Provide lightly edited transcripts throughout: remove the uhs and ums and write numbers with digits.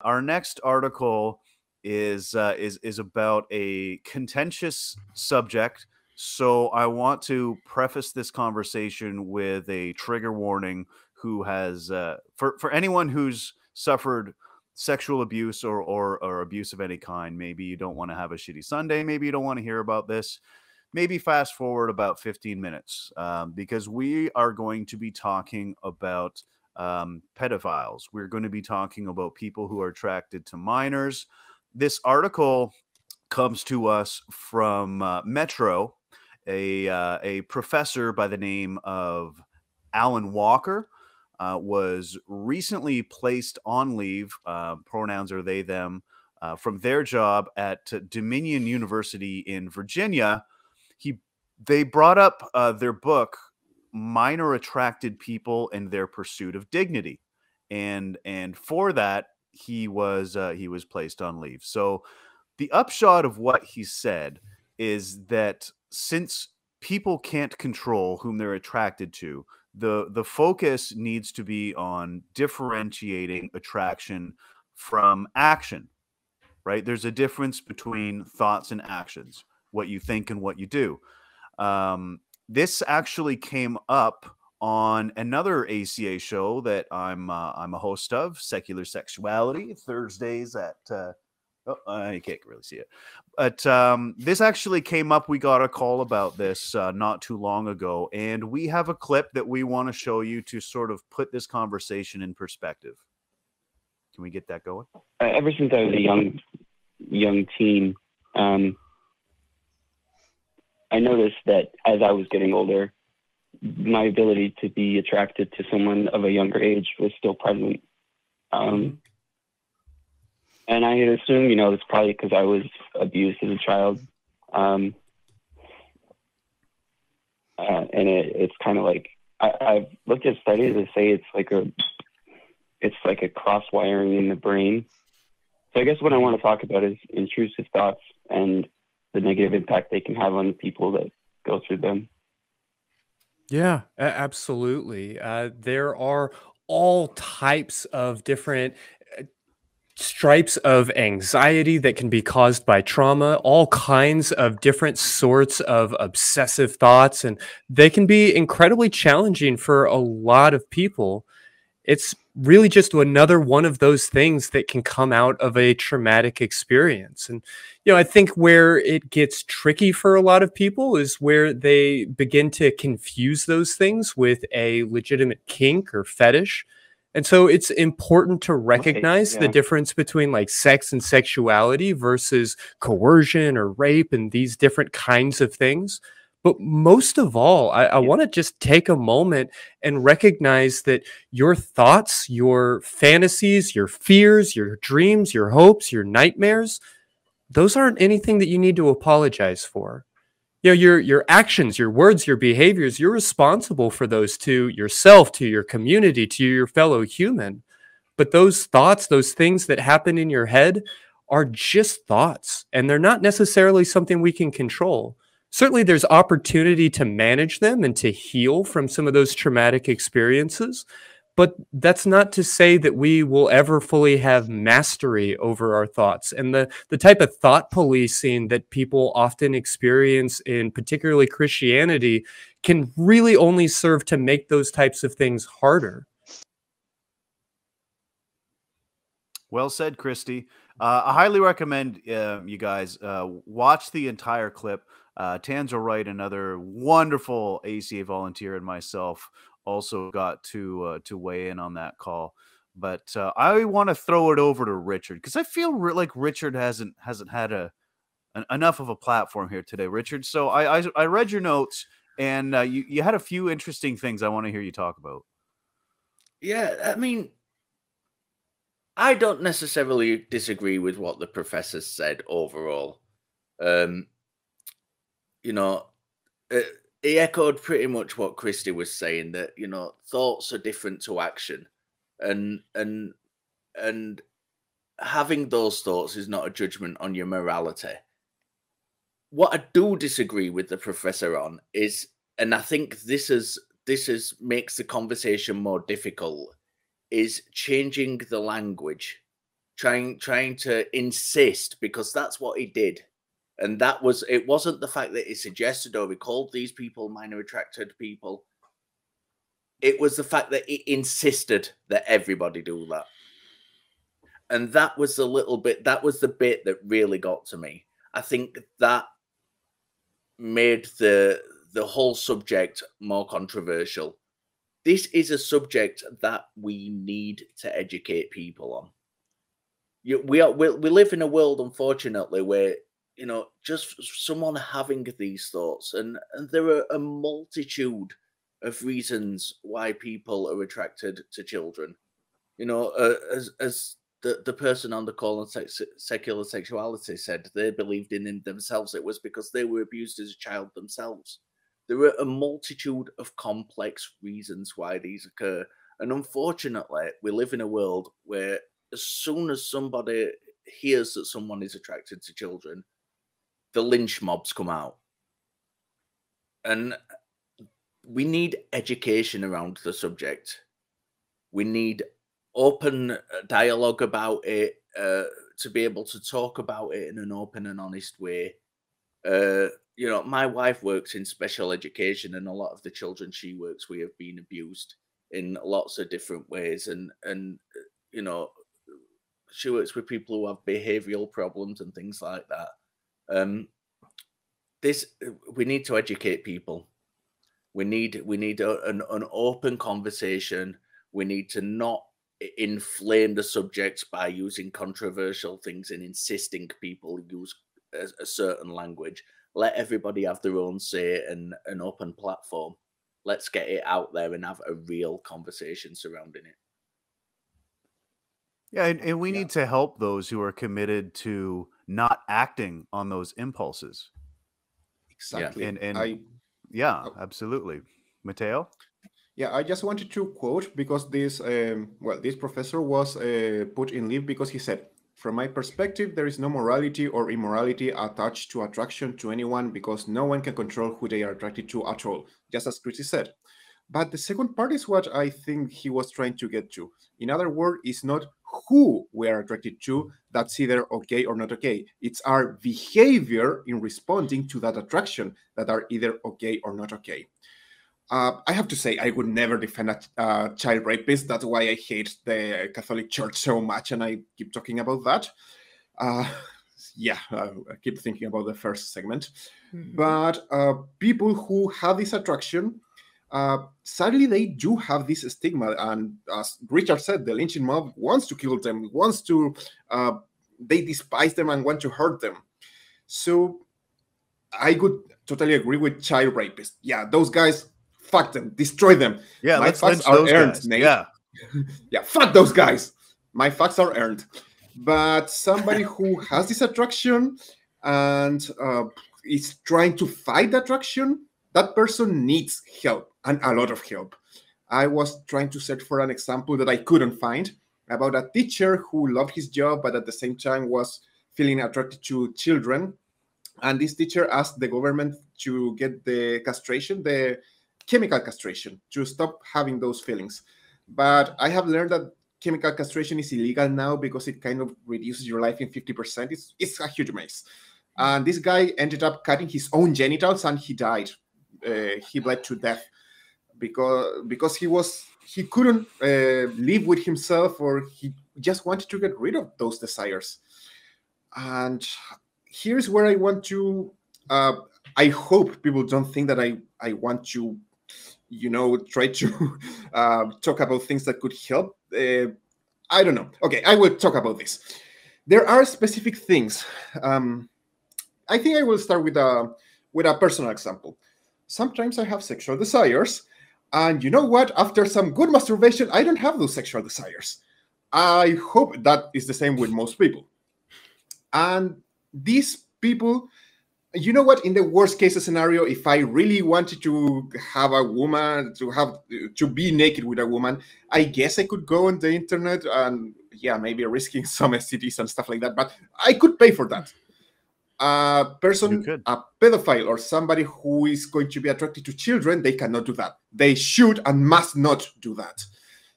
Our next article is about a contentious subject. So I want to preface this conversation with a trigger warning. Who has for anyone who's suffered sexual abuse or abuse of any kind? Maybe you don't want to have a shitty Sunday. Maybe you don't want to hear about this. Maybe fast forward about 15 minutes because we are going to be talking about pedophiles. We're going to be talking about people who are attracted to minors. This article comes to us from Metro, a professor by the name of Alan Walker. Was recently placed on leave, pronouns are they, them, from their job at Dominion University in Virginia. They brought up their book, Minor Attracted People and Their Pursuit of Dignity. And for that, he was placed on leave. So the upshot of what he said is that since people can't control whom they're attracted to, the focus needs to be on differentiating attraction from action, right? There's a difference between thoughts and actions, what you think and what you do. This actually came up on another ACA show that I'm a host of, Secular Sexuality, Thursdays at you can't really see it. But this actually came up. We got a call about this not too long ago, and we have a clip that we want to show you to sort of put this conversation in perspective. Can we get that going? Ever since I was a young teen, I noticed that as I was getting older, my ability to be attracted to someone of a younger age was still present. And I assume, it's probably because I was abused as a child. And it's kind of like, I've looked at studies that say it's like a cross wiring in the brain. So I guess what I want to talk about is intrusive thoughts and the negative impact they can have on the people that go through them. Yeah, absolutely. There are all types of different stripes of anxiety that can be caused by trauma, all kinds of different sorts of obsessive thoughts, and they can be incredibly challenging for a lot of people. It's really just another one of those things that can come out of a traumatic experience. And, I think where it gets tricky for a lot of people is where they begin to confuse those things with a legitimate kink or fetish. And so it's important to recognize the difference between like sex and sexuality versus coercion or rape and these different kinds of things. But most of all, I want to just take a moment and recognize that your thoughts, your fantasies, your fears, your dreams, your hopes, your nightmares, those aren't anything that you need to apologize for. Your actions, your words, your behaviors, you're responsible for those to yourself, to your community, to your fellow human. But those thoughts, those things that happen in your head are just thoughts, and they're not necessarily something we can control. Certainly there's opportunity to manage them and to heal from some of those traumatic experiences, but that's not to say that we will ever fully have mastery over our thoughts. And the type of thought policing that people often experience in particularly Christianity can really only serve to make those types of things harder. Well said, Christy. I highly recommend you guys watch the entire clip. Tanzo Wright, another wonderful ACA volunteer, and myself also got to weigh in on that call. But I want to throw it over to Richard because I feel like Richard hasn't had enough of a platform here today, Richard. So I read your notes, and you had a few interesting things I want to hear you talk about. Yeah, I mean, I don't necessarily disagree with what the professor said overall. He echoed pretty much what Christy was saying, that, thoughts are different to action. And having those thoughts is not a judgment on your morality. What I do disagree with the professor on is, and I think this makes the conversation more difficult, is changing the language. trying to insist, because that's what he did. And that was, it wasn't the fact that he suggested or he called these people minor attracted people. It was the fact that he insisted that everybody do that. And that was the little bit, that was the bit that really got to me. I think that made the whole subject more controversial. This is a subject that we need to educate people on. We live in a world, unfortunately, where, you know, just someone having these thoughts, and there are a multitude of reasons why people are attracted to children. You know, as the person on the call on secular sexuality said, they believed in themselves. It was because they were abused as a child themselves. There are a multitude of complex reasons why these occur. And unfortunately, we live in a world where as soon as somebody hears that someone is attracted to children, the lynch mobs come out. And we need education around the subject. We need open dialogue about it, to be able to talk about it in an open and honest way. You know, my wife works in special education, and a lot of the children she works with have been abused in lots of different ways. And you know, she works with people who have behavioral problems and things like that. We need to educate people. We need an open conversation. We need to not inflame the subject by using controversial things and insisting people use a certain language. Let everybody have their own say and an open platform. Let's get it out there and have a real conversation surrounding it. Yeah, and we need to help those who are committed to not acting on those impulses. Exactly. Yeah, absolutely. Mateo? Yeah, I just wanted to quote, because this this professor was put in leave because he said, "From my perspective, there is no morality or immorality attached to attraction to anyone, because no one can control who they are attracted to at all," just as Chrissy said. But the second part is what I think he was trying to get to. In other words, it's not who we are attracted to that's either okay or not okay. It's our behavior in responding to that attraction that are either okay or not okay. I have to say, I would never defend a child rapist. That's why I hate the Catholic Church so much, and I keep talking about that. I keep thinking about the first segment. Mm-hmm. But people who have this attraction, sadly, they do have this stigma. And as Richard said, the lynching mob wants to kill them, they despise them and want to hurt them. So I would totally agree with child rapists. Yeah, those guys, fuck them, destroy them. Yeah, my facts are earned, guys. Nate. Yeah. Yeah, fuck those guys. My facts are earned. But somebody who has this attraction and is trying to fight the attraction, that person needs help, and a lot of help. I was trying to search for an example that I couldn't find about a teacher who loved his job, but at the same time was feeling attracted to children. And this teacher asked the government to get the castration, the chemical castration, to stop having those feelings. But I have learned that chemical castration is illegal now because it kind of reduces your life in 50%. It's a huge mess. And this guy ended up cutting his own genitals, and he died. He bled to death because he couldn't live with himself, or he just wanted to get rid of those desires. And here's where I want to I hope people don't think that I want to try to talk about things that could help. I don't know. Okay, I will talk about this. There are specific things. I think I will start with a personal example. Sometimes I have sexual desires, and you know what? After some good masturbation, I don't have those sexual desires. I hope that is the same with most people. And these people, you know what? In the worst case scenario, if I really wanted to have a woman, to be naked with a woman, I guess I could go on the internet and maybe risking some STDs and stuff like that. But I could pay for that. A person, a pedophile, or somebody who is going to be attracted to children, they cannot do that. They should and must not do that.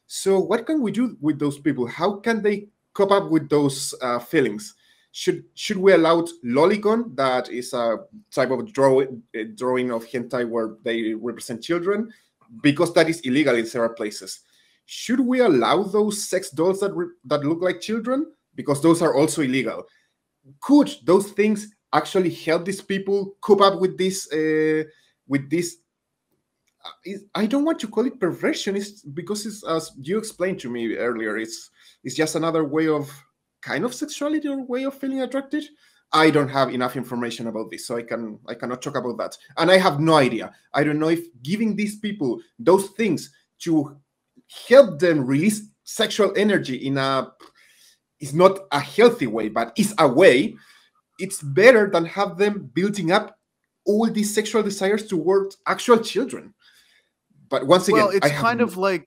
So what can we do with those people? How can they cope up with those feelings? Should we allow lolicon, that is a type of drawing of hentai where they represent children, because that is illegal in several places? Should we allow those sex dolls that look like children, because those are also illegal? Could those things actually help these people cope up with this? I don't want to call it perversion, because it's, as you explained to me earlier, it's just another way of kind of sexuality or way of feeling attracted. I don't have enough information about this, so I cannot talk about that. And I have no idea. I don't know if giving these people those things to help them release sexual energy is not a healthy way, but is a way. It's better than have them building up all these sexual desires towards actual children. But once again, it's kind of like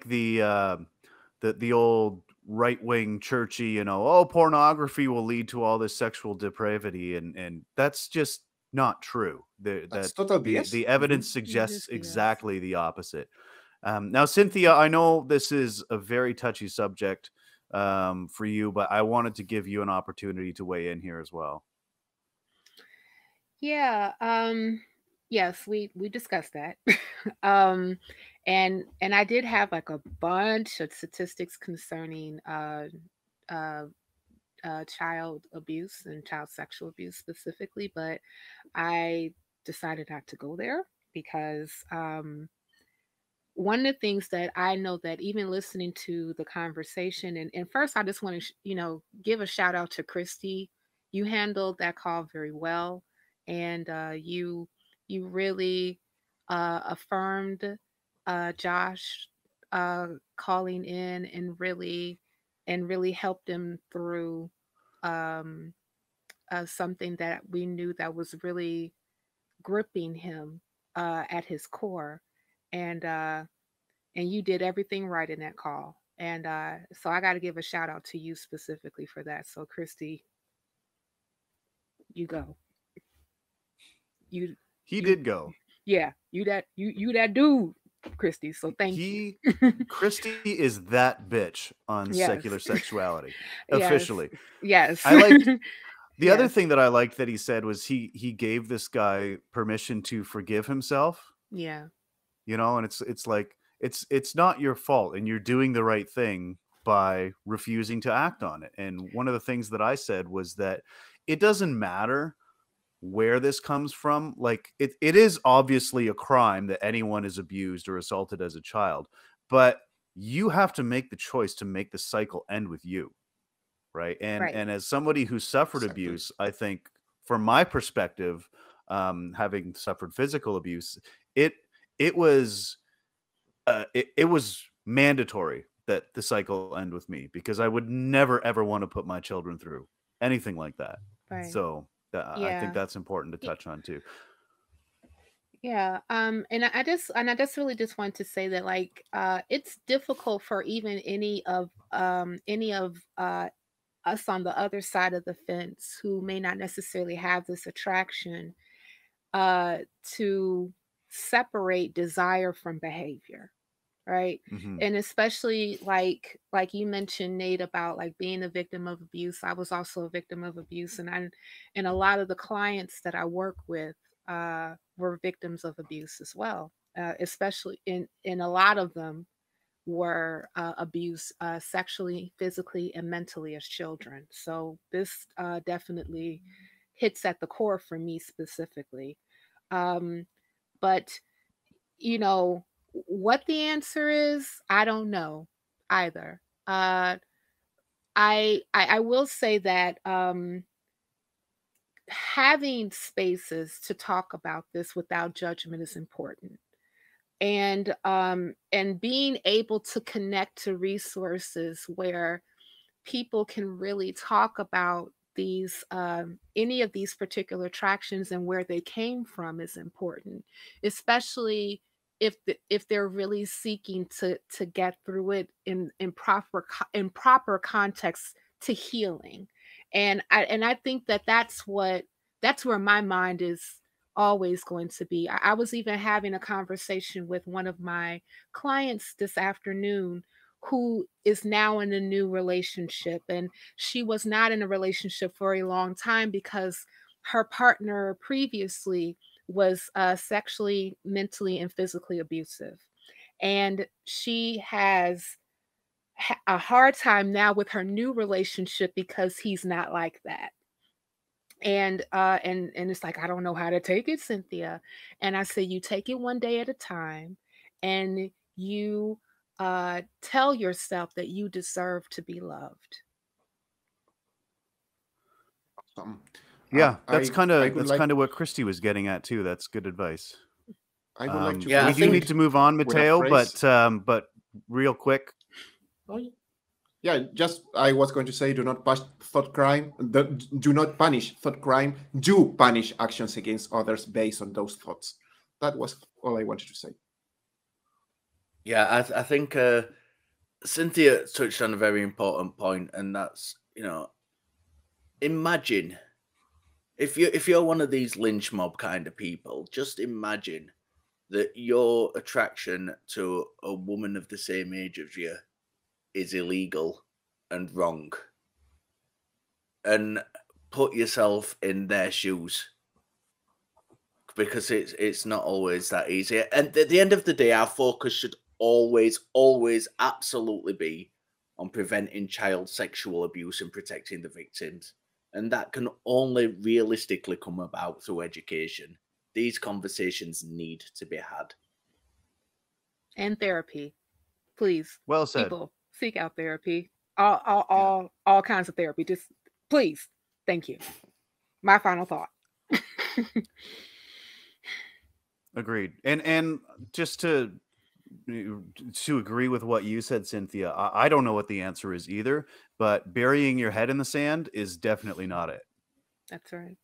the old right-wing churchy, pornography will lead to all this sexual depravity, and that's just not true. That's total BS. The evidence suggests exactly the opposite. Now, Cynthia, I know this is a very touchy subject for you, but I wanted to give you an opportunity to weigh in here as well. Yeah. Yes, we discussed that. And I did have like a bunch of statistics concerning child abuse and child sexual abuse specifically, but I decided not to go there because one of the things that I know, that even listening to the conversation, and first I just want to give a shout out to Christy. You handled that call very well, and you really affirmed Josh calling in, and really helped him through something that we knew that was really gripping him at his core, and you did everything right in that call, and so I got to give a shout out to you specifically for that. So Christy, you go. He did go. Yeah, you that dude, Christy. So thank you. Christy is that bitch on secular sexuality. Officially. Yes. I liked the other thing that I liked that he said was he gave this guy permission to forgive himself. Yeah. And it's like it's not your fault, and you're doing the right thing by refusing to act on it. And one of the things that I said was that it doesn't matter where this comes from. Like it is obviously a crime that anyone is abused or assaulted as a child, but you have to make the choice to make the cycle end with you, right? And as somebody who suffered abuse, I think from my perspective, having suffered physical abuse, it was mandatory that the cycle end with me, because I would never ever want to put my children through anything like that. Right. So I think that's important to touch on too. Yeah. And I just really just want to say that, like, it's difficult for even any of us on the other side of the fence who may not necessarily have this attraction to separate desire from behavior. Right. Mm-hmm. And especially like you mentioned, Nate, about like being a victim of abuse. I was also a victim of abuse, and a lot of the clients that I work with were victims of abuse as well. Especially in a lot of them were abused sexually, physically, and mentally as children. So this definitely hits at the core for me specifically. But what the answer is, I don't know either. I will say that having spaces to talk about this without judgment is important, and being able to connect to resources where people can really talk about these any of these particular attractions and where they came from is important, especially if they're really seeking to get through it in proper context to healing. And I think that's where my mind is always going to be. I was even having a conversation with one of my clients this afternoon who is now in a new relationship. And she was not in a relationship for a long time because her partner previously was sexually, mentally, and physically abusive. And she has a hard time now with her new relationship because he's not like that. And it's like, I don't know how to take it, Cynthia. And I say, you take it one day at a time, and you tell yourself that you deserve to be loved. Yeah, that's kind of what Christy was getting at too. That's good advice. I would like to. Yeah, we do need to move on, Mateo, but real quick. Yeah, just I was going to say, do not punish thought crime. Do not punish thought crime. Do punish actions against others based on those thoughts. That was all I wanted to say. Yeah, I think Cynthia touched on a very important point, and that's, imagine if you're one of these lynch mob kind of people. Just imagine that your attraction to a woman of the same age as you is illegal and wrong, and put yourself in their shoes, because it's not always that easy. And at the end of the day, our focus should always absolutely be on preventing child sexual abuse and protecting the victims, and that can only realistically come about through education. These conversations need to be had, and therapy, please. Well said. People, seek out therapy. All kinds of therapy. Just please. Thank you. My final thought. Agreed. And just to agree with what you said, Cynthia, I don't know what the answer is either, but burying your head in the sand is definitely not it. That's right.